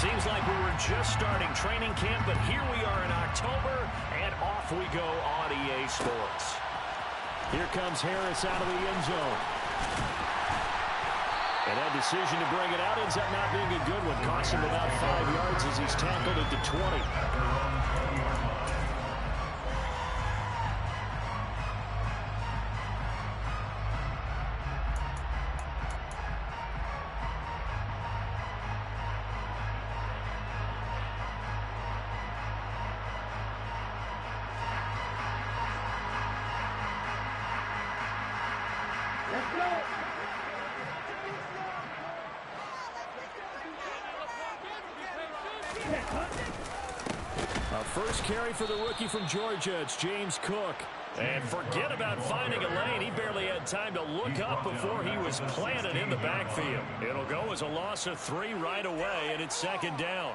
Seems like we were just starting training camp, but here we are in October, and off we go on EA Sports. Here comes Harris out of the end zone. And that decision to bring it out ends up not being a good one. Costs him about 5 yards as he's tackled at the 20. First carry for the rookie from Georgia. It's James Cook. And forget about finding a lane. He barely had time to look up before he was planted in the backfield. It'll go as a loss of 3 right away, and it's second down.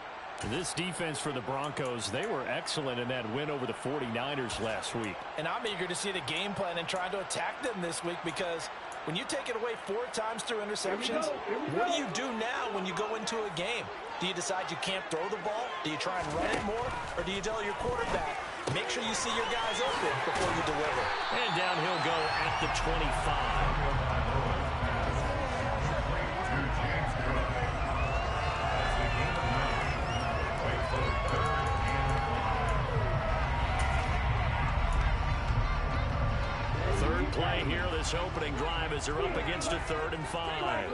This defense for the Broncos, they were excellent in that win over the 49ers last week. And I'm eager to see the game plan and trying to attack them this week, because when you take it away 4 times through interceptions, what do you do now when you go into a game? Do you decide you can't throw the ball? Do you try and run it more? Or do you tell your quarterback, make sure you see your guys open before you deliver? And down he'll go at the 25. Third play here, this opening drive, as they're up against a 3rd and 5.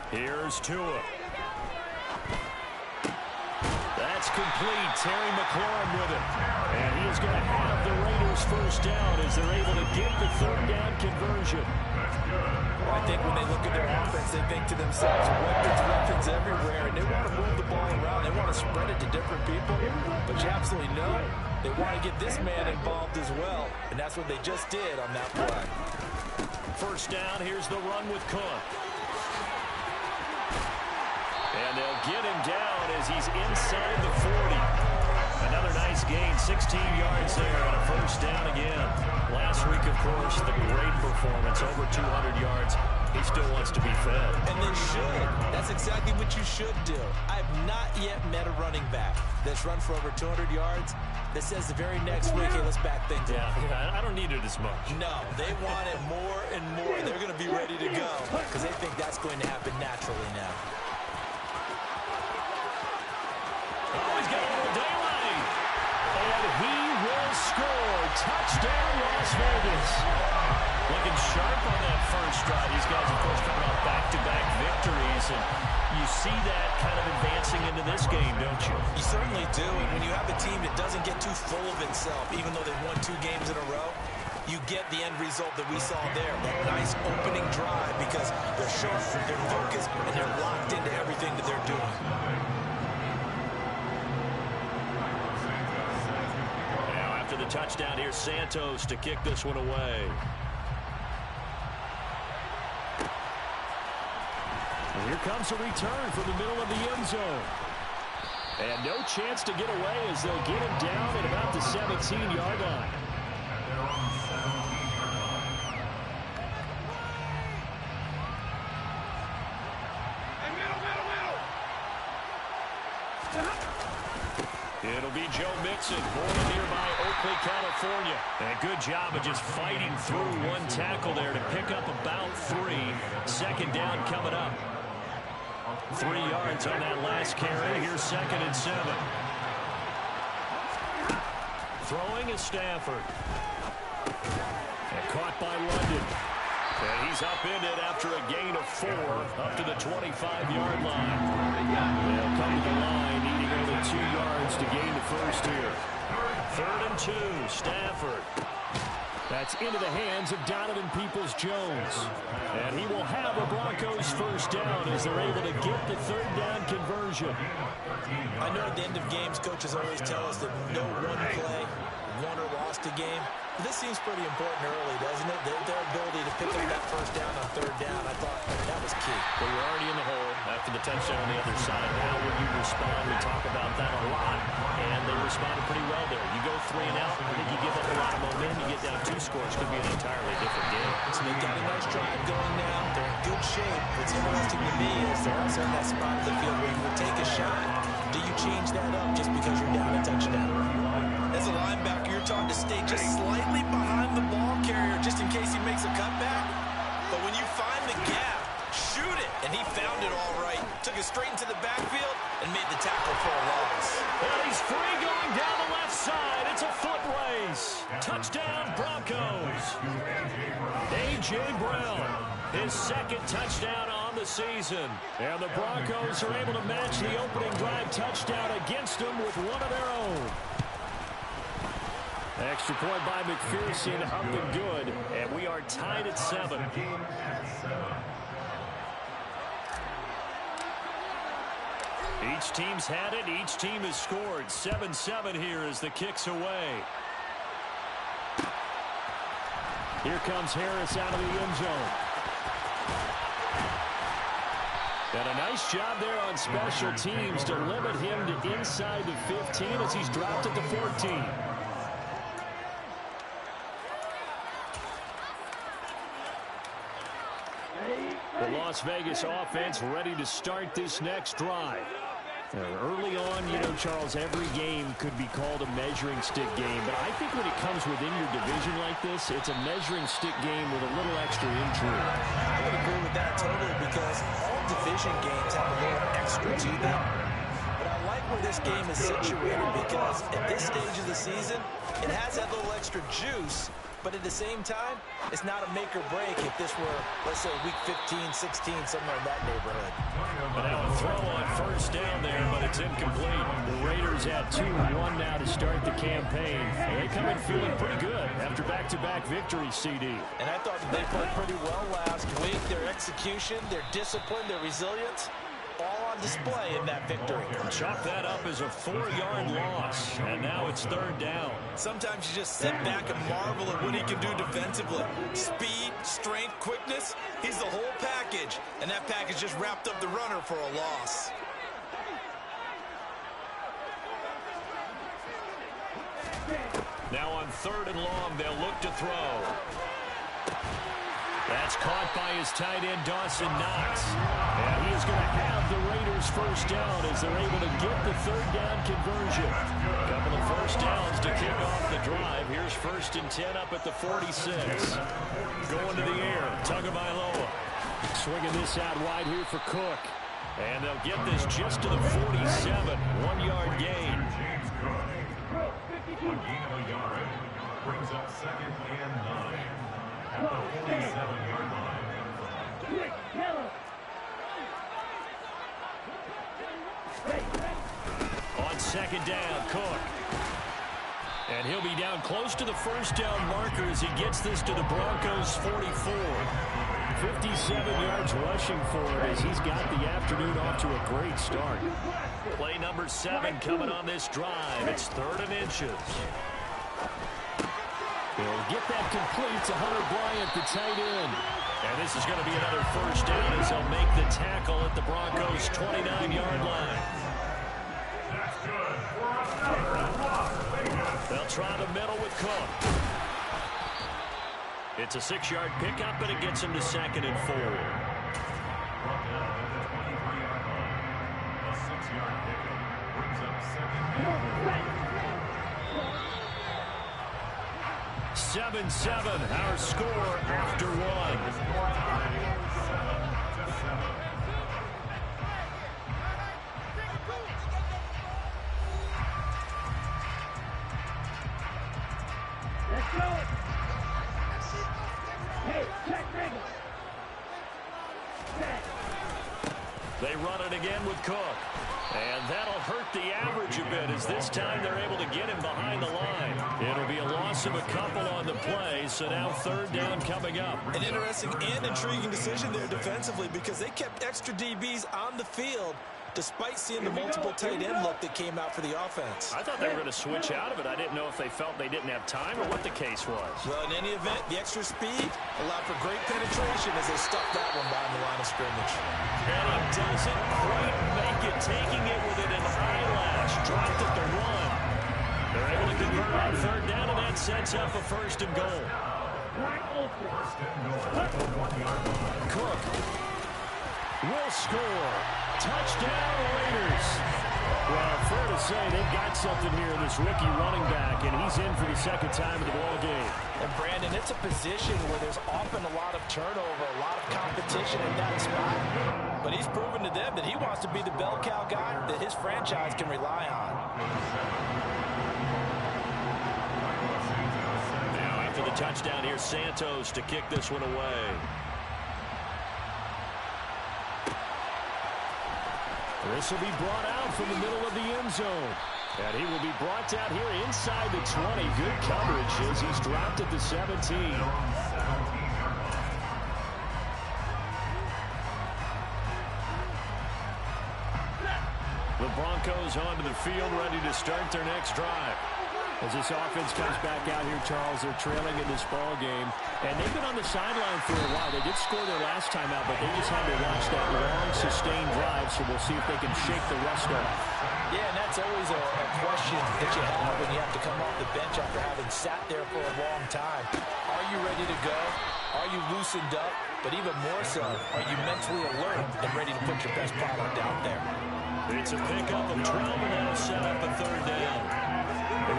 Here's Tua. That's complete. Terry McLaurin with it. And he is going to have the Raiders first down as they're able to get the 3rd down conversion. Well, I think when they look at their offense, they think to themselves, weapons everywhere, and they want to move the ball around. They want to spread it to different people. But you absolutely know they want to get this man involved as well, and that's what they just did on that play. First down, here's the run with Cook. And they'll get him down as he's inside the 40. Another nice gain, 16 yards there on a first down again. Last week, of course, the great performance, over 200 yards. He still wants to be fed. And they should. That's exactly what you should do. I've not yet met a running back that's run for over 200 yards that says the very next week, hey, let's back things up. Yeah, I don't need it as much. No, they want it more and more. They're going to be ready to go because they think that's going to happen naturally now. Oh, he's got a little daylight. And he will score. Touchdown, Las Vegas. Looking sharp on that first drive. These guys, of course, coming off back-to-back victories. And you see that kind of advancing into this game, don't you? You certainly do. And when you have a team that doesn't get too full of itself, even though they've won 2 games in a row, you get the end result that we saw there. That nice opening drive because they're sharp, they're focused, and they're locked into everything that they're doing. The touchdown here, Santos to kick this one away. And here comes a return from the middle of the end zone. And no chance to get away as they'll get him down at about the 17-yard line. It'll be Joe Mixon, born in nearby Oakley, California. And a good job of just fighting through one tackle there to pick up about 3. Second down coming up. 3 yards on that last carry. Here's 2nd and 7. Throwing is Stafford. And caught by London. And he's upended after a gain of 4 up to the 25-yard line. They'll come to the line, needing only 2 yards to gain the first here. 3rd and 2, Stafford. That's into the hands of Donovan Peoples-Jones. And he will have a Broncos first down as they're able to get the 3rd down conversion. I know at the end of games, coaches always tell us that no one play, won or lost, lost a game. But this seems pretty important early, doesn't it? Their ability to pick up that first down on third down, I thought that was key. Well, you're already in the hole after the touchdown on the other side. How will you respond? We talk about that a lot, and they responded pretty well there. You go 3 and out, I think you give up a lot of momentum. You get down 2 scores, could be an entirely different game. So they've got a nice drive going now. They're in good shape. What's interesting to me is they're also in that spot of the field where you would take a shot. Do you change that up just because you're down a touchdown? As a linebacker, you're taught to stay just slightly behind the ball carrier just in case he makes a cutback. But when you find the gap, shoot it. And he found it all right. Took it straight into the backfield and made the tackle for a loss. And he's free going down the left side. It's a foot race. Touchdown, Broncos. A.J. Brown, his second touchdown on the season. And the Broncos are able to match the opening drive touchdown against them with one of their own. Extra point by McPherson, up and good. And we are tied at 7. Each team's had it. Each team has scored. 7-7 here as the kick's away. Here comes Harris out of the end zone. And a nice job there on special teams to limit him to inside the 15 as he's dropped at the 14. The Las Vegas offense ready to start this next drive. Early on, you know, Charles, every game could be called a measuring stick game. But I think when it comes within your division like this, it's a measuring stick game with a little extra intrigue. I would agree with that totally because all division games have a little extra to them. But I like where this game is situated because at this stage of the season, it has that little extra juice. But at the same time, it's not a make or break if this were, let's say, week 15, 16, somewhere in that neighborhood. But now a throw on first down there, but it's incomplete. The Raiders at 2-1 now to start the campaign. And they come in feeling pretty good after back-to-back victories, CD. And I thought that they played pretty well last week. Their execution, their discipline, their resilience, all on display in that victory. Chalk that up as a 4-yard loss, and now it's third down. Sometimes you just sit back and marvel at what he can do defensively. Speed, strength, quickness, he's the whole package, and that package just wrapped up the runner for a loss. Now on 3rd and long, they'll look to throw. That's caught by his tight end, Dawson Knox. And he is going to have the Raiders first down as they're able to get the 3rd down conversion. A couple of first downs to kick off the drive. Here's 1st and 10 up at the 46. Going to the air, Tagovailoa. Swinging this out wide here for Cook. And they'll get this just to the 47. 1-yard gain. A gain of a yard brings up 2nd and 9. At the 47-yard line. On 2nd down, Cook. And he'll be down close to the first down marker as he gets this to the Broncos' 44. 57 yards rushing for it as he's got the afternoon off to a great start. Play number 7 coming on this drive. It's 3rd and inches. They'll get that complete to Hunter Bryant, the tight end. And this is going to be another first down as they'll make the tackle at the Broncos' 29-yard line. They'll try the middle with Cook. It's a 6-yard pickup, but it gets him to 2nd and 4. 7-7, our score after 1. Let's go. Hey, check Ringo. They run it again with Cook. And that'll hurt the average a bit as this time they're able to get him behind the line. It'll be a loss of a couple on the play, so now 3rd down coming up. An interesting and intriguing decision there defensively because they kept extra DBs on the field despite seeing the multiple tight end look that came out for the offense. I thought they were going to switch out of it. I didn't know if they felt they didn't have time or what the case was. Well, in any event, the extra speed allowed for great penetration as they stuck that one behind the line of scrimmage. And he doesn't quite make it, taking it within an eyelash. Dropped at the 1. They're able to convert on third down, and that sets up a 1st and goal. Cook will score. Touchdown, Raiders. Well, fair to say they've got something here in this rookie running back, and he's in for the 2nd time in the ball game. And, Brandon, it's a position where there's often a lot of turnover, a lot of competition in that spot. But he's proven to them that he wants to be the bell cow guy that his franchise can rely on. Now, after the touchdown, here's Santos to kick this one away. This will be brought out from the middle of the end zone. And he will be brought out here inside the 20. Good coverage as he's dropped at the 17. The Broncos onto the field, ready to start their next drive. As this offense comes back out here, Charles, they're trailing in this ball game. And they've been on the sideline for a while. They did score their last time out, but they just had to watch that long, sustained drive, so we'll see if they can shake the rust off. Yeah, and that's always a question that you have when you have to come off the bench after having sat there for a long time. Are you ready to go? Are you loosened up? But even more so, are you mentally alert and ready to put your best product out there? It's a pickup of 12, and that'll set up a 3rd down.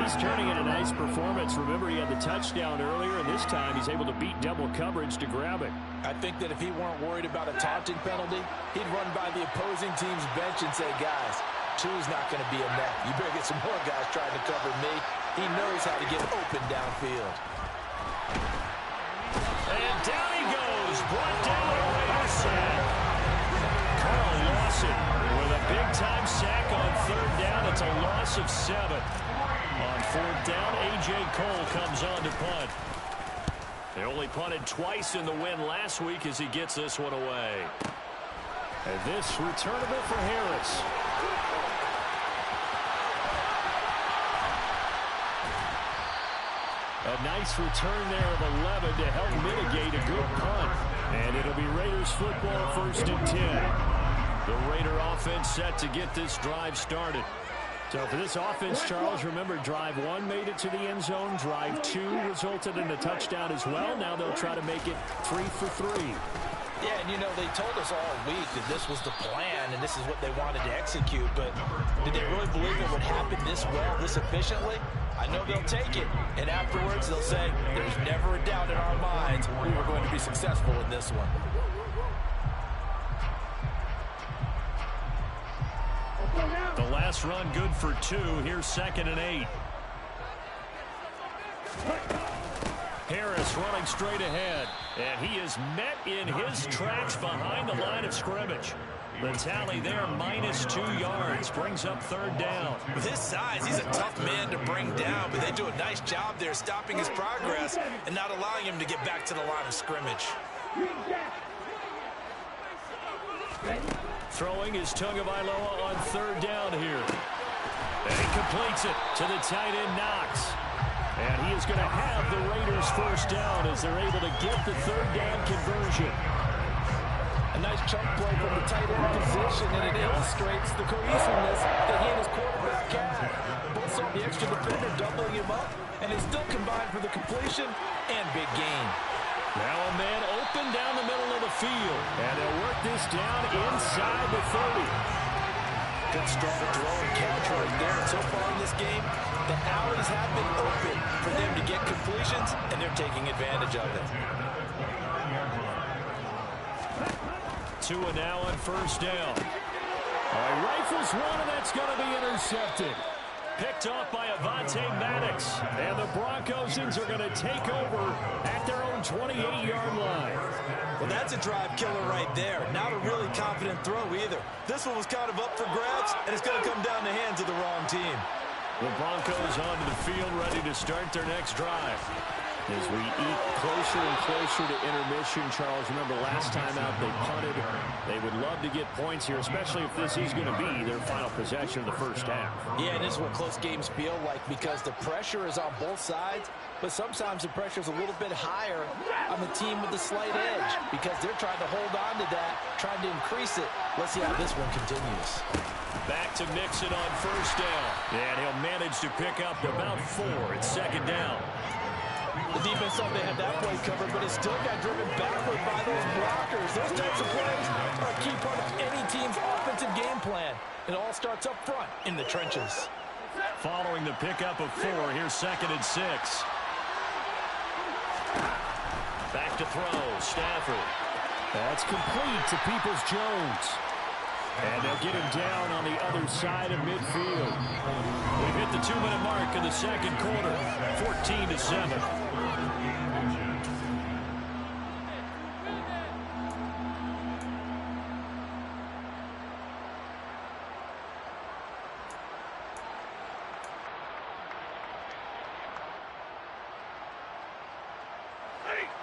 He's turning in a nice performance. Remember, he had the touchdown earlier, and this time he's able to beat double coverage to grab it. I think that if he weren't worried about a taunting penalty, he'd run by the opposing team's bench and say, guys, 2's not going to be enough. You better get some more guys trying to cover me. He knows how to get open downfield. And down he goes. Brought down a Raiders sack. Carl Lawson with a big-time sack on 3rd down. It's a loss of 7. On 4th down, A.J. Cole comes on to punt. They only punted twice in the win last week as he gets this one away. And this returnable for Harris. A nice return there of 11 to help mitigate a good punt. And it'll be Raiders football, 1st and 10. The Raider offense set to get this drive started. So for this offense, Charles, remember, drive 1 made it to the end zone. Drive 2 resulted in a touchdown as well. Now they'll try to make it 3 for 3. Yeah, and, you know, they told us all week that this was the plan and this is what they wanted to execute. But did they really believe it would happen this well, this efficiently? I know they'll take it. And afterwards, they'll say, there's never a doubt in our minds we were going to be successful in this one. The last run good for 2. Here's 2nd and 8. Harris running straight ahead. And he is met in his tracks behind the line of scrimmage. The tally there, -2 yards. Brings up 3rd down. With his size, he's a tough man to bring down. But they do a nice job there stopping his progress and not allowing him to get back to the line of scrimmage. Throwing is Tagovailoa on 3rd down here. And he completes it to the tight end, Knox. And he is going to have the Raiders 1st down as they're able to get the 3rd down conversion. A nice chunk play from the tight end position, and it illustrates the cohesiveness that he and his quarterback had. Both saw the extra defender doubling him up, and they still combined for the completion and big gain. Now a man open down the middle of the field. And they'll work this down inside the 30. Good strong throw and catch right there. And so far in this game, the alleys have been open for them to get completions, and they're taking advantage of it. 2 now on 1st down. Rifles one, and that's going to be intercepted. Picked off by Avonte Maddox. And the Broncosians are going to take over at their own 28-yard line. Well, that's a drive killer right there. Not a really confident throw either. This one was kind of up for grabs, and it's going to come down the hands of the wrong team. The Broncos onto the field, ready to start their next drive. As we eat closer and closer to intermission, Charles, remember last time out they punted. They would love to get points here, especially if this is going to be their final possession of the first half. Yeah, and this is what close games feel like because the pressure is on both sides, but sometimes the pressure is a little bit higher on the team with the slight edge because they're trying to hold on to that, trying to increase it. Let's see how this one continues. Back to Mixon on first down. And he'll manage to pick up about 4. It's second down. The defense thought they had that play covered, but it still got driven backward by those blockers. Those types of plays are a key part of any team's offensive game plan. It all starts up front in the trenches. Following the pickup of 4, here's second and 6. Back to throw, Stafford. That's complete to Peoples-Jones. And they'll get him down on the other side of midfield. We've hit the 2-minute mark in the second quarter, 14-7.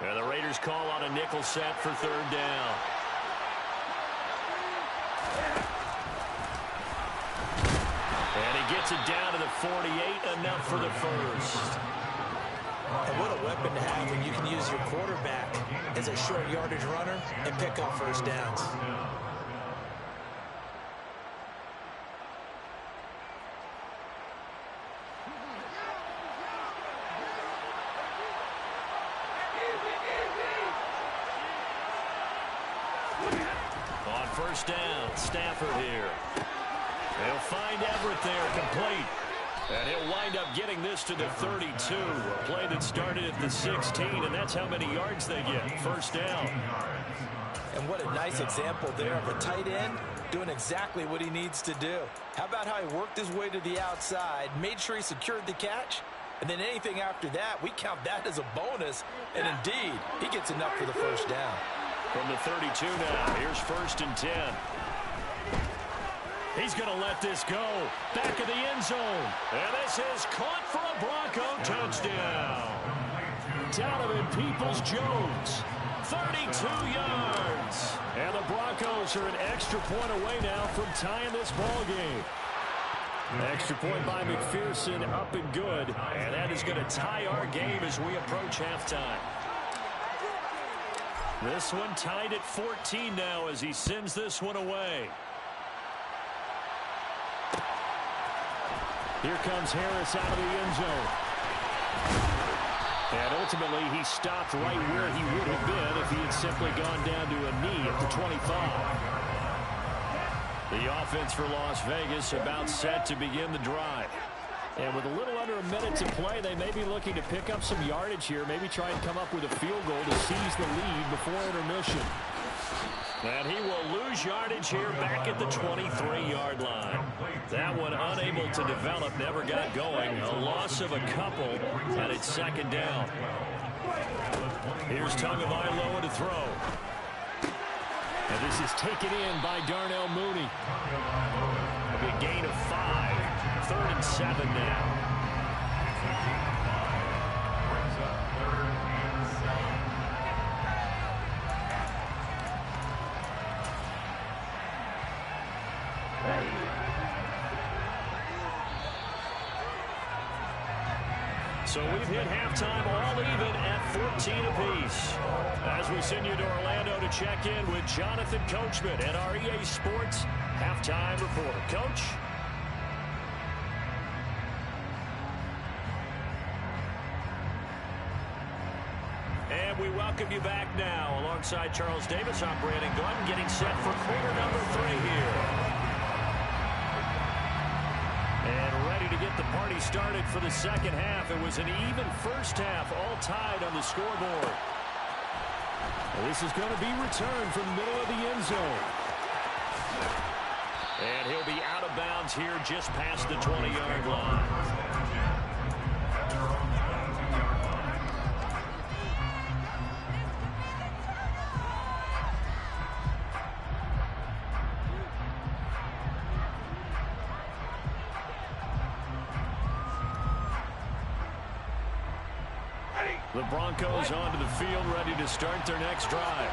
And the Raiders call on a nickel set for third down. And he gets it down to the 48, enough for the first. And what a weapon to have when you can use your quarterback as a short yardage runner and pick up first downs. On first down, Stafford here. They'll find Everett there, complete. And he'll wind up getting this to the 32. A play that started at the 16, and that's how many yards they get. First down. And what a nice example there of a tight end doing exactly what he needs to do. How about how he worked his way to the outside, made sure he secured the catch, and then anything after that, we count that as a bonus. And indeed, he gets enough for the first down. From the 32 now, here's first and 10. He's going to let this go. Back of the end zone. And this is caught for a Bronco touchdown. Donovan Peoples-Jones, 32 yards. And the Broncos are an extra point away now from tying this ball game. Extra point by McPherson, up and good. And that is going to tie our game as we approach halftime. This one tied at 14 now as he sends this one away. Here comes Harris out of the end zone. And ultimately, he stopped right where he would have been if he had simply gone down to a knee at the 25. The offense for Las Vegas about set to begin the drive. And with a little under a minute to play, they may be looking to pick up some yardage here, maybe try and come up with a field goal to seize the lead before intermission. And he will lose yardage here back at the 23-yard line. That one unable to develop, never got going. A loss of a couple, and it's second down. Here's Tagovailoa to throw. And this is taken in by Darnell Mooney. A big gain of 5. 3rd and 7 now. So we've hit halftime all even at 14 apiece. As we send you to Orlando to check in with Jonathan Coachman at our EA Sports halftime reporter. Coach? And we welcome you back now alongside Charles Davis. I'm Brandon Glenn getting set for quarter number 3 here. And ready to get the party started for the second half. It was an even first half, all tied on the scoreboard. Well, this is going to be returned from the middle of the end zone. And he'll be out of bounds here just past the 20-yard line. Ready? The Broncos onto the field, ready to start their next drive.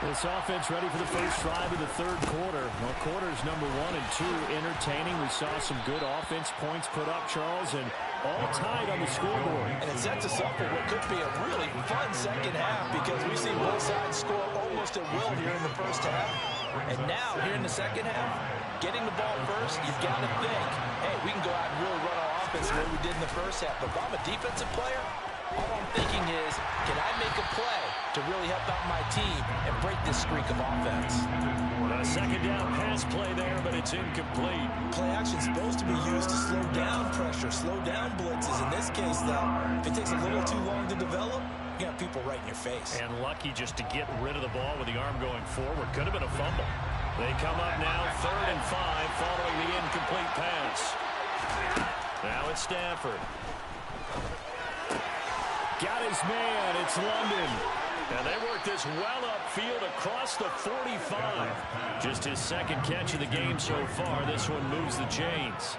This offense ready for the first drive of the third quarter. Well, quarters number 1 and 2 entertaining. We saw some good offense points put up, Charles, and all tied on the scoreboard. And it sets us up for what could be a really fun second half because we've seen both sides score almost at will here in the first half. And now, here in the second half, getting the ball first, you've got to think, hey, we can go out and really run our offense the way we did in the first half. But if I'm a defensive player, all I'm thinking is, can I make a play to really help out my team and break this streak of offense? A second down pass play there, but it's incomplete. Play action is supposed to be used to slow down pressure, slow down blitzes. In this case, though, if it takes a little too long to develop, you got people right in your face. And lucky just to get rid of the ball with the arm going forward. Could have been a fumble. They come up now, 3rd and 5, following the incomplete pass. Now it's Stafford. Got his man. It's London. And they work this well upfield across the 45. Just his second catch of the game so far. This one moves the chains.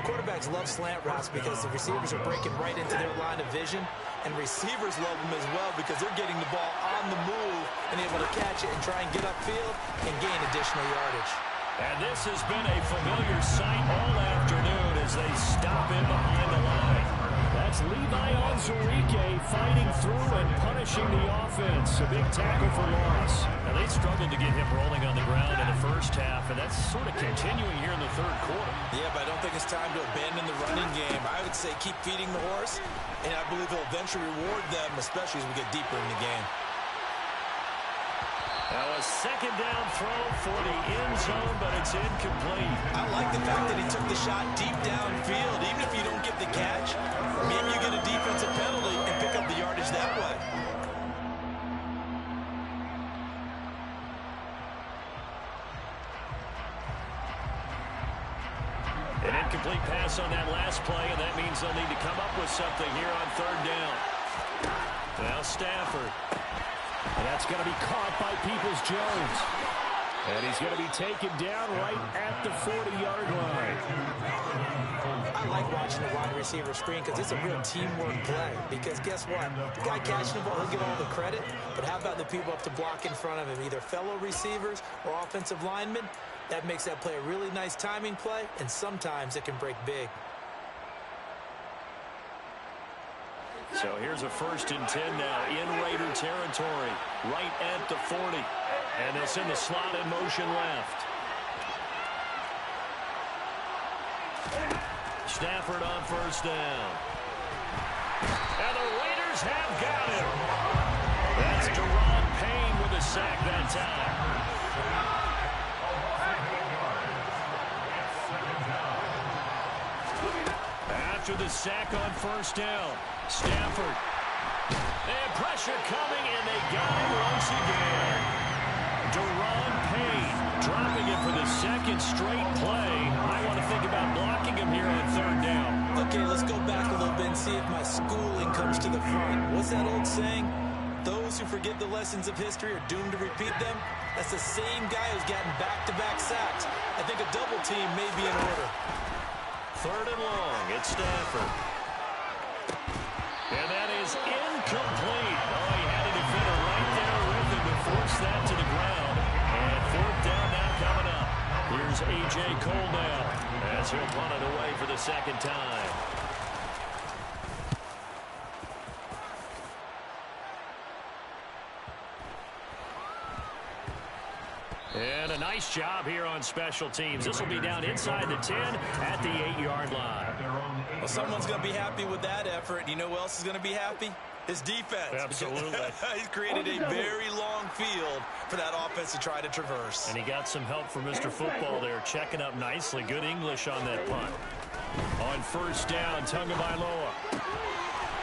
Quarterbacks love slant routes because the receivers are breaking right into their line of vision. And receivers love them as well because they're getting the ball on the move and able to catch it and try and get upfield and gain additional yardage. And this has been a familiar sight all afternoon as they stop in behind the line. That's Levi Onwuzurike fighting through and punishing the offense. A big tackle for loss. And they struggled to get him rolling on the ground in the first half, and that's sort of continuing here in the third quarter. Yeah, but I don't think it's time to abandon the running game. I would say keep feeding the horse, and I believe he'll eventually reward them, especially as we get deeper in the game. Now a second down throw for the end zone, but it's incomplete. I like the fact that he took the shot deep downfield. Even if you don't get the catch, maybe you get a defensive penalty and pick up the yardage that way. An incomplete pass on that last play, and that means they'll need to come up with something here on 3rd down. Now Stafford. And that's going to be caught by Peoples-Jones. And he's going to be taken down right at the 40-yard line. I like watching the wide receiver screen because it's a real teamwork play. Because guess what? The guy catching the ball, he'll get all the credit. But how about the people up to block in front of him, either fellow receivers or offensive linemen? That makes that play a really nice timing play, and sometimes it can break big. So here's a 1st and 10 now in Raider territory, right at the 40. And they'll send the slot in motion left. Stafford on 1st down. And the Raiders have got him. That's Deron Payne with a sack that time. After the sack on 1st down, Stafford. And pressure coming, and they got him once again. Deron Payne dropping it for the 2nd straight play. I want to think about blocking him here on 3rd down. Okay, let's go back a little bit and see if my schooling comes to the front. What's that old saying? Those who forget the lessons of history are doomed to repeat them. That's the same guy who's gotten back-to-back sacks. I think a double team may be in order. 3rd and long, it's Stafford. And that is incomplete. Oh, he had a defender right there with him to force that to the ground. And 4th down now coming up. Here's A.J. Cole now as he'll punt it away for the 2nd time. And a nice job here on special teams. This will be down inside the 10 at the 8-yard line. Well, someone's going to be happy with that effort. You know who else is going to be happy? His defense. Absolutely. He's created a very long field for that offense to try to traverse. And he got some help from Mr. Football there, checking up nicely. Good English on that punt. On 1st down, Tagovailoa.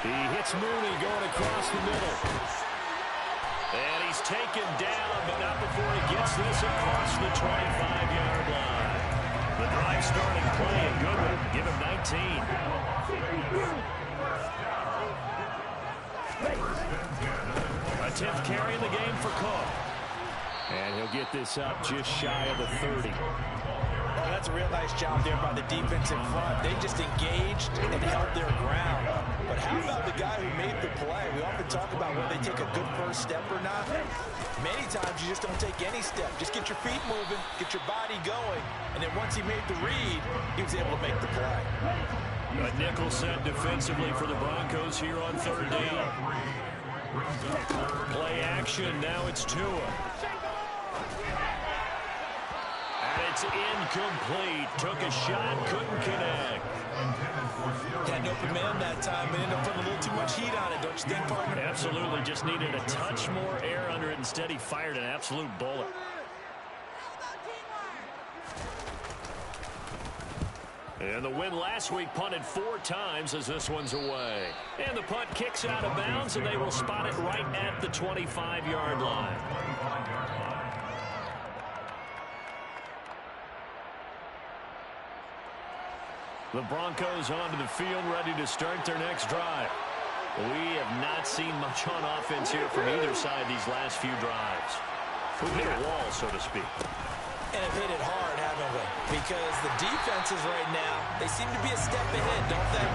He hits Mooney going across the middle. And he's taken down, but not before he gets this across the 25-yard line. The drive starting play, a good one. Give him 19. A 10th carry in the game for Cook. And he'll get this up just shy of the 30. Well, That's a real nice job there by the defense in front. They just engaged and held their ground. But how about the guy who made the play? We often talk about whether they take a good first step or not. Many times you just don't take any step. Just get your feet moving, get your body going, and then once he made the read, he was able to make the play. A nickel set defensively for the Broncos here on third down. Play action, now it's Tua. And it's incomplete. Took a shot, couldn't connect. Had an open man that time, but ended up putting a little too much heat on it, don't you think, partner? Absolutely, just needed a touch more air under it. Instead, he fired an absolute bullet. And the win last week punted 4 times as this one's away. And the punt kicks out of bounds, and they will spot it right at the 25-yard line. The Broncos onto the field, ready to start their next drive. We have not seen much on offense here from either side these last few drives. We've hit a wall, so to speak. And have hit it hard, haven't we? Because the defenses right now, they seem to be a step ahead, don't they?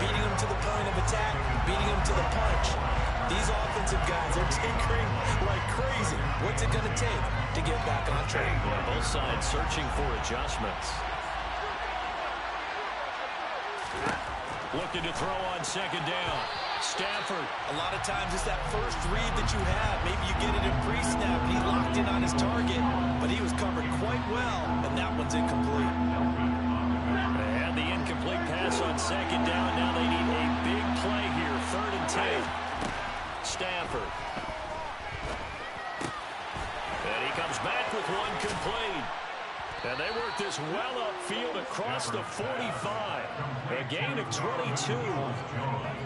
Beating them to the point of attack, beating them to the punch. These offensive guys are tinkering like crazy. What's it going to take to get back on track? Both sides searching for adjustments. Looking to throw on second down. Stafford. A lot of times it's that first read that you have. Maybe you get it in pre-snap. He locked in on his target, but he was covered quite well, and that one's incomplete. They had the incomplete pass on second down. Now they need a big play here. 3rd and 10. Stafford. And he comes back with one complete. And they work this well upfield across the 45. A gain of 22.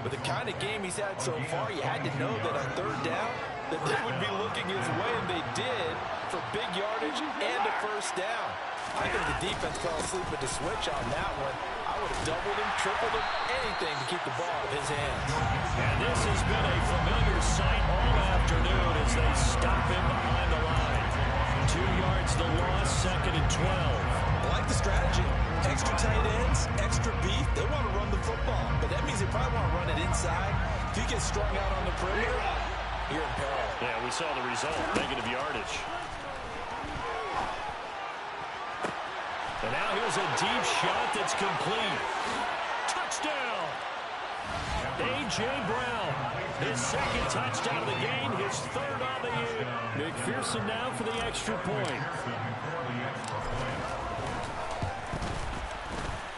With the kind of game he's had so far, you had to know that on 3rd down that they would be looking his way, and they did, for big yardage and a first down. I think the defense fell asleep with the switch on that one. I would have doubled him, tripled him, anything to keep the ball out of his hands. And this has been a familiar sight all afternoon as they stop him behind the line. 2 yards the loss, 2nd and 12. I like the strategy. Extra tight ends, extra beef. They want to run the football, but that means they probably want to run it inside. If you get strung out on the perimeter, you're in peril. Yeah, we saw the result, negative yardage. And now here's a deep shot that's complete. Touchdown! A.J. Brown, his 2nd touchdown of the game, his 3rd on the year. McPherson now for the extra point.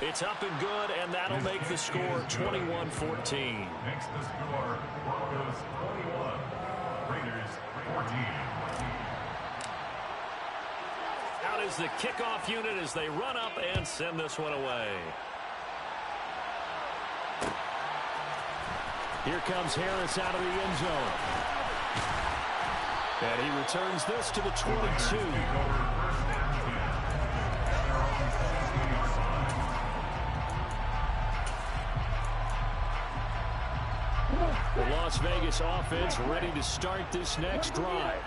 It's up and good, and that'll make the score 21-14. Makes the score Broncos 21, Raiders 14. Out is the kickoff unit as they run up and send this one away. Here comes Harris out of the end zone. And he returns this to the 22. The Las Vegas offense ready to start this next drive.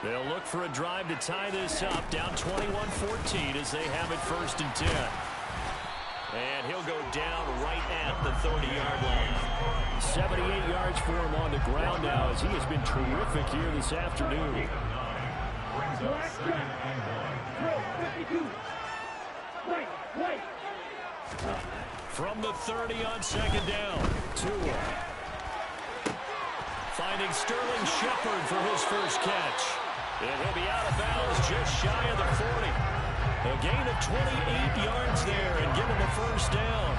They'll look for a drive to tie this up, down 21-14 as they have it 1st and 10. And he'll go down right at the 30-yard line. 78 yards for him on the ground now as he has been terrific here this afternoon. Brings up 2nd and 1. From the 30 on 2nd down. Tua. Finding Sterling Shepard for his first catch. And he'll be out of bounds just shy of the 40. A gain of 28 yards there and give him a first down.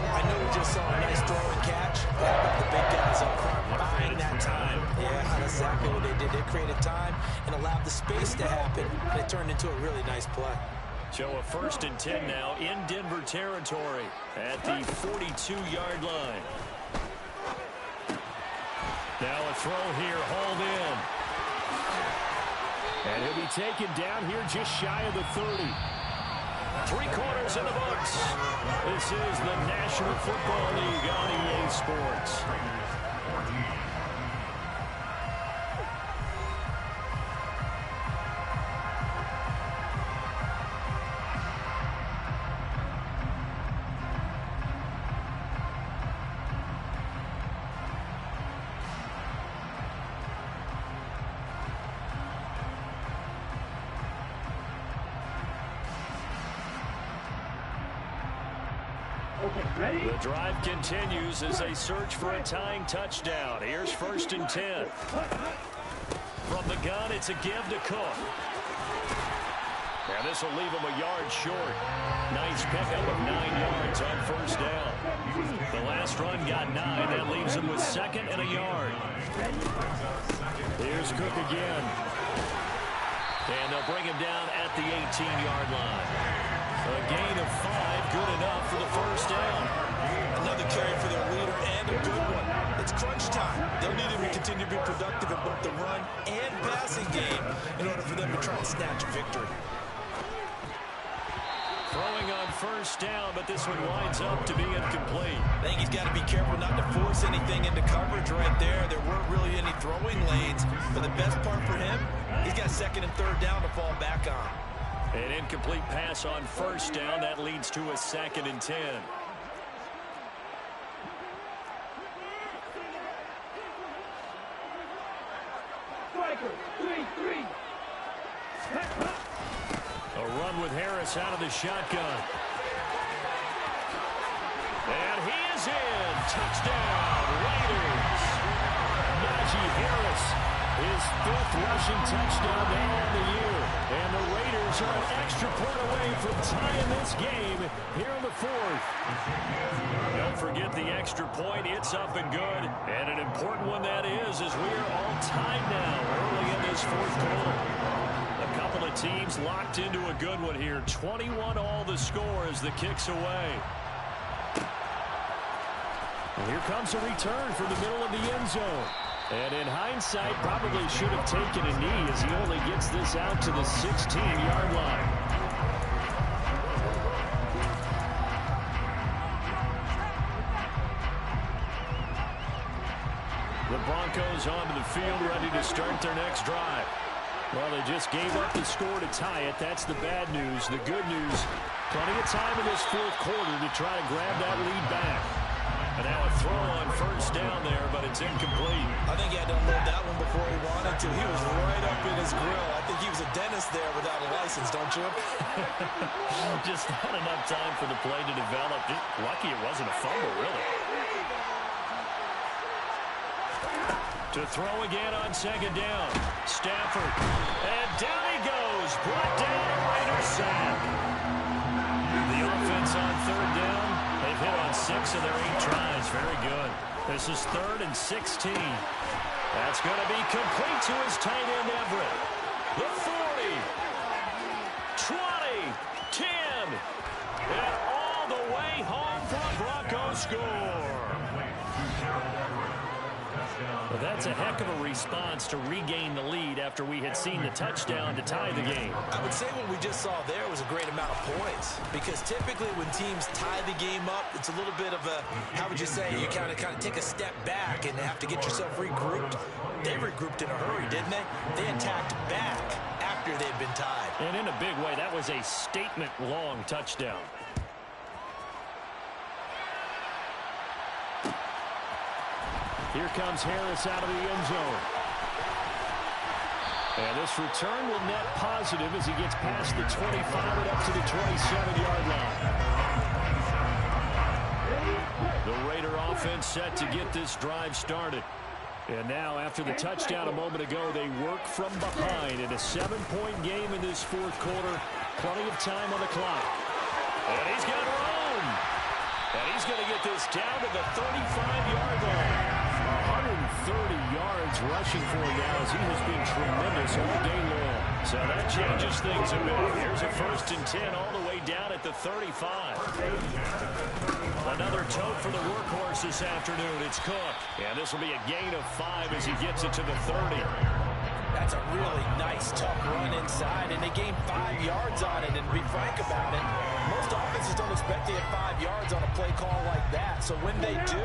I know we just saw a nice throw and catch. How about the big guys up front buying that time? Yeah, that's exactly what they did. They created time and allowed the space to happen, and it turned into a really nice play. So a 1st and 10 now in Denver territory at the 42-yard line. Now a throw here, hauled in. And he'll be taken down here just shy of the 30. 3 quarters in the books. This is the National Football League on EA Sports. The drive continues as they search for a tying touchdown. Here's 1st and 10. From the gun, it's a give to Cook. And this will leave him a yard short. Nice pickup of 9 yards on 1st down. The last run got 9. That leaves him with 2nd and a yard. Here's Cook again. And they'll bring him down at the 18-yard line. A gain of 5, good enough for the 1st down. Another carry for their leader and a good one. It's crunch time. They'll need him to continue to be productive in both the run and passing game in order for them to try and snatch a victory. Throwing on 1st down, but this one winds up to be incomplete. I think he's got to be careful not to force anything into coverage right there. There weren't really any throwing lanes, but the best part for him, he's got 2nd and 3rd down to fall back on. An incomplete pass on 1st down. That leads to a 2nd and 10. Striker, 3-3. A run with Harris out of the shotgun. And he is in. Touchdown, Raiders. Najee Harris, his 5th rushing touchdown now on the year. And the Raiders are an extra point away from tying this game here in the 4th. Don't forget the extra point. It's up and good. And an important one that is as we are all tied now early in this 4th quarter. A couple of teams locked into a good one here. 21 all the score as the kick's away. And here comes a return from the middle of the end zone. And in hindsight, probably should have taken a knee as he only gets this out to the 16-yard line. The Broncos onto the field, ready to start their next drive. Well, they just gave up the score to tie it. That's the bad news. The good news, plenty of time in this 4th quarter to try to grab that lead back. And now a throw on 1st down there, but it's incomplete. I think he had to unload that one before he wanted to. He was right up in his grill. I think he was a dentist there without a license, don't you? Just not enough time for the play to develop. Lucky it wasn't a fumble, really. To throw again on 2nd down. Stafford. And down he goes. Brought down a Raiders sack. The offense on 3rd down. They've hit on 6 of their 8 tries. Very good. This is 3rd and 16. That's going to be complete to his tight end, Everett. The 40. 20. 10. And all the way home for a Broncos score. Well, that's a heck of a response to regain the lead after we had seen the touchdown to tie the game. I would say what we just saw there was a great amount of points, because typically when teams tie the game up, it's a little bit of a, how would you say, you kind of take a step back and have to get yourself regrouped. They regrouped in a hurry, didn't they? They attacked back after they'd been tied. And in a big way, that was a statement-long touchdown. Here comes Harris out of the end zone. And this return will net positive as he gets past the 25 and up to the 27-yard line. The Raider offense set to get this drive started. And now, after the touchdown a moment ago, they work from behind in a 7-point game in this 4th quarter. Plenty of time on the clock. And he's got room. And he's going to get this down to the 35-yard line. 130 yards rushing for him now as he has been tremendous all day long. So that changes things a bit. Here's a 1st and 10 all the way down at the 35. Another tote for the workhorse this afternoon. It's Cook. And this will be a gain of 5 as he gets it to the 30. That's a really nice, tough run inside, and they gained 5 yards on it. And to be frank about it, most offenses don't expect to get 5 yards on a play call like that. So when they do,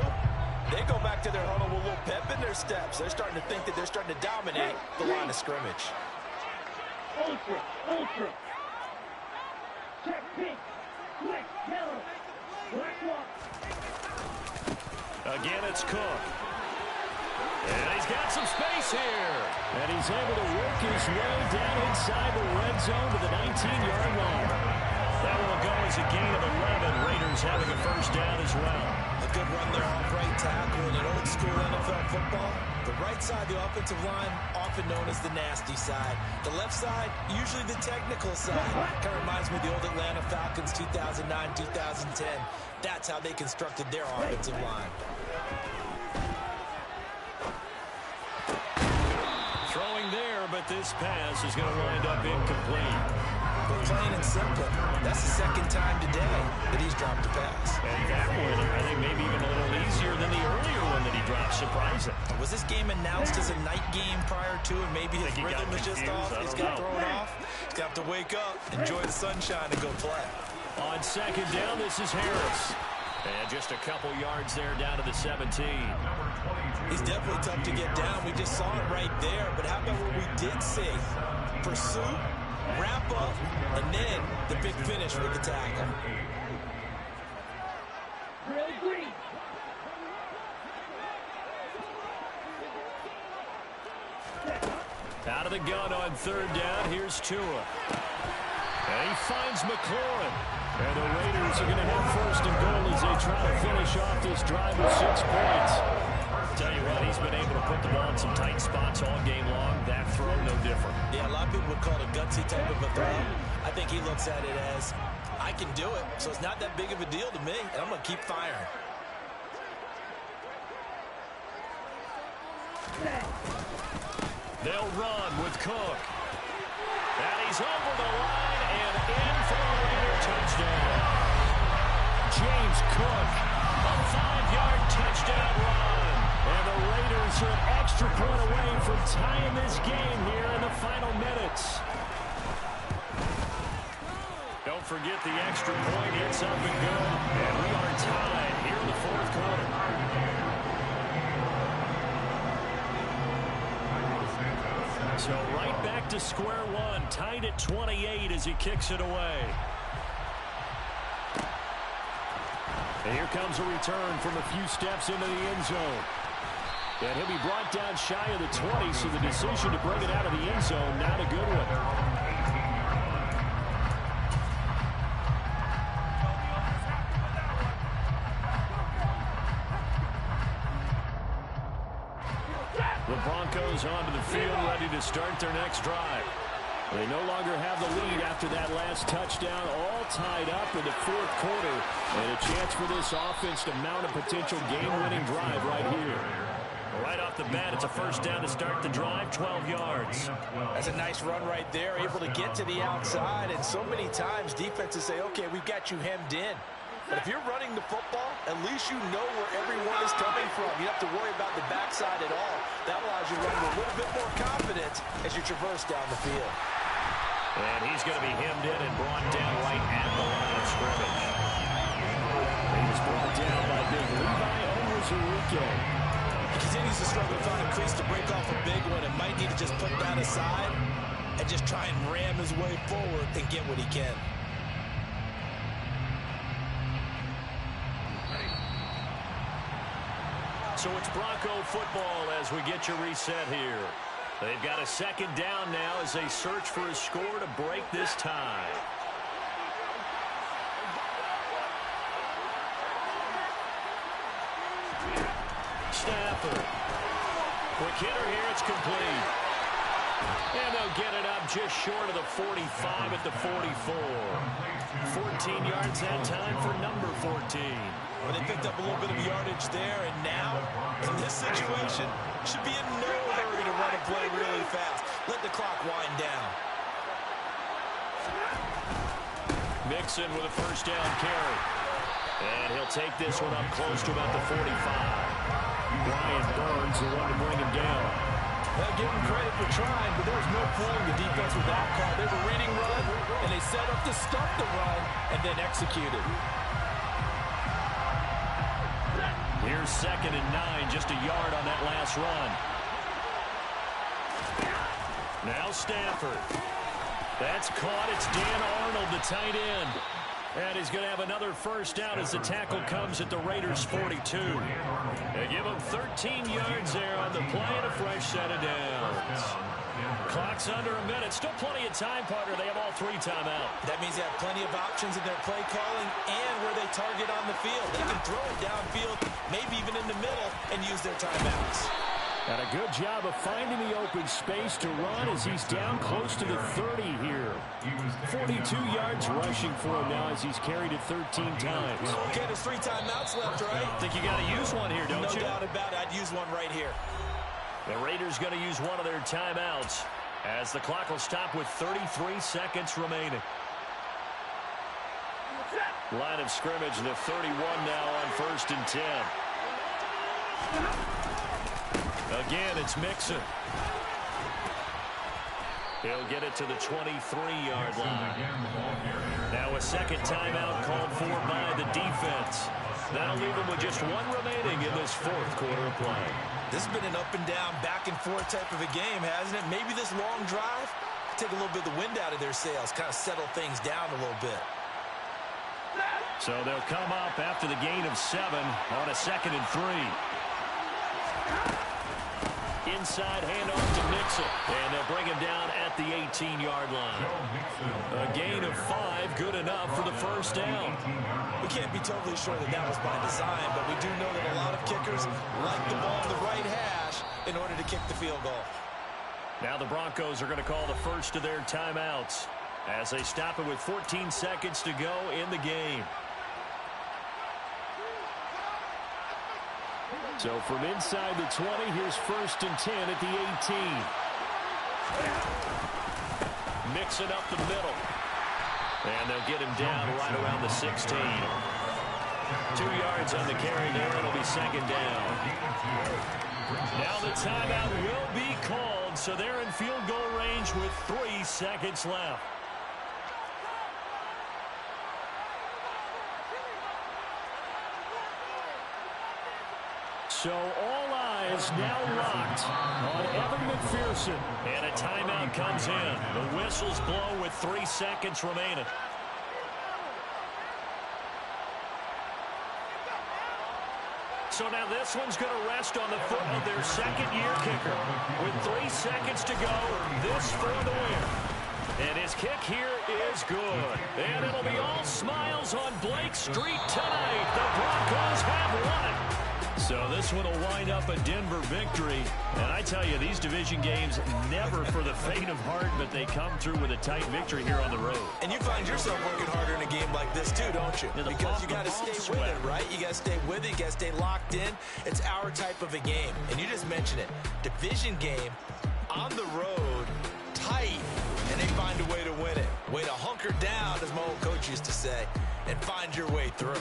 they go back to their huddle with a little pep in their steps. They're starting to think that they're starting to dominate the line of scrimmage. Ultra, ultra. Check pink. Black, yellow. Black one. Again, it's Cook. And he's got some space here. And he's able to work his way down inside the red zone to the 19-yard line. That will go as a gain of 11. Raiders having a first down as well. A good run there off right tackle. In an old school NFL football, the right side of the offensive line, often known as the nasty side. The left side, usually the technical side. Kind of reminds me of the old Atlanta Falcons 2009, 2010. That's how they constructed their offensive line. Throwing there, but this pass is going to wind up incomplete. But plain and simple, that's the second time today that he's dropped a pass. And that one, I think maybe even a little easier than the earlier one that he dropped. Surprising. Was this game announced as a night game prior to, and maybe his rhythm was just off? He's got thrown off. He's got to wake up, enjoy the sunshine, and go play. On second down, this is Harris. And just a couple yards there down to the 17. He's definitely tough to get down. We just saw it right there. But how about what we did see? Pursuit, wrap up, and then the big finish with the tackle. Green. Out of the gun on third down, here's Tua. And he finds McLaurin. And the Raiders are going to have first and goal as they try to finish off this drive with 6 points. Tell you what, he's been able to put the ball in some tight spots all game long. That throw, no different. Yeah, a lot of people would call it a gutsy type of a throw. I think he looks at it as, I can do it, so it's not that big of a deal to me, and I'm going to keep firing. They'll run with Cook. And he's over the line and in for a Raider touchdown. James Cook, a 5-yard touchdown run. And the Raiders are an extra point away from tying this game here in the final minutes. Don't forget the extra point. It's up and good. And we are tied here in the fourth quarter. So right back to square one, tied at 28 as he kicks it away. And here comes a return from a few steps into the end zone. And he'll be brought down shy of the 20, so the decision to bring it out of the end zone, not a good one. The Broncos onto the field, ready to start their next drive. They no longer have the lead after that last touchdown, all tied up in the fourth quarter. And a chance for this offense to mount a potential game-winning drive right here. Right off the bat, it's a first down to start the drive, 12 yards. That's a nice run right there, able to get to the outside. And so many times defenses say, okay, we've got you hemmed in. But if you're running the football, at least you know where everyone is coming from. You don't have to worry about the backside at all. That allows you to run with a little bit more confidence as you traverse down the field. And he's going to be hemmed in and brought down right at the line of scrimmage. He was brought down by big Levi Onwuzurike. He continues to struggle to find a crease to break off a big one and might need to just put that aside and just try and ram his way forward and get what he can. So it's Bronco football as we get you reset here. They've got a second down now as they search for a score to break this tie. Stafford. Quick hitter here, it's complete. And they'll get it up just short of the 45 at the 44. 14 yards that time for number 14. Well, they picked up a little bit of yardage there, and now, in this situation, should be in no hurry to run a play really fast. Let the clock wind down. Mixon with a first down carry. And he'll take this one up close to about the 45. Brian Burns, the one to bring him down. Well, give him credit for trying, but there's no fooling the defense with that call. They were reading run, and they set up to stop the run, and then executed. Here's 2nd and 9, just a yard on that last run. Now Stafford. That's caught. It's Dan Arnold, the tight end. And he's going to have another first down as the tackle comes at the Raiders' 42. They give him 13 yards there on the play and a fresh set of downs. Clock's under a minute. Still plenty of time, partner. They have all 3 timeouts. That means they have plenty of options in their play calling and where they target on the field. They can throw it downfield, maybe even in the middle, and use their timeouts. And a good job of finding the open space to run as he's down close to the 30 here. 42 yards rushing for him now as he's carried it 13 times. Okay, there's 3 timeouts left, right? Think you got to use one here, don't you? No doubt about it. I'd use one right here. The Raiders going to use one of their timeouts as the clock will stop with 33 seconds remaining. Line of scrimmage, the 31 now on 1st and 10. Again, it's Mixon. He'll get it to the 23-yard line. Now a second timeout called for by the defense. That'll leave him with just 1 remaining in this 4th quarter of play. This has been an up-and-down, back-and-forth type of a game, hasn't it? Maybe this long drive, take a little bit of the wind out of their sails, kind of settle things down a little bit. So they'll come up after the gain of 7 on a 2nd and 3. Inside handoff to Mixon, and they'll bring him down at the 18-yard line. A gain of 5, good enough for the first down. We can't be totally sure that that was by design, but we do know that a lot of kickers like the ball in the right hash in order to kick the field goal. Now the Broncos are going to call the first of their timeouts as they stop it with 14 seconds to go in the game. So from inside the 20, here's 1st and 10 at the 18. Mixing up the middle. And they'll get him down right around the 16. 2 yards on the carry there. It'll be 2nd down. Now the timeout will be called, so they're in field goal range with 3 seconds left. So all eyes now locked on Evan McPherson. And a timeout comes in. The whistles blow with 3 seconds remaining. So now this one's going to rest on the foot of their 2nd-year kicker. With 3 seconds to go, this for the win. And his kick here is good. And it'll be all smiles on Blake Street tonight. The Broncos have won it. So this one will wind up a Denver victory. And I tell you, these division games, never for the faint of heart, but they come through with a tight victory here on the road. And you find yourself working harder in a game like this too, don't you? Because you got to stay with it, right? You got to stay with it. You got to stay locked in. It's our type of a game. And you just mentioned it. Division game, on the road, tight. And they find a way to win it. Way to hunker down, as my old coach used to say, and find your way through.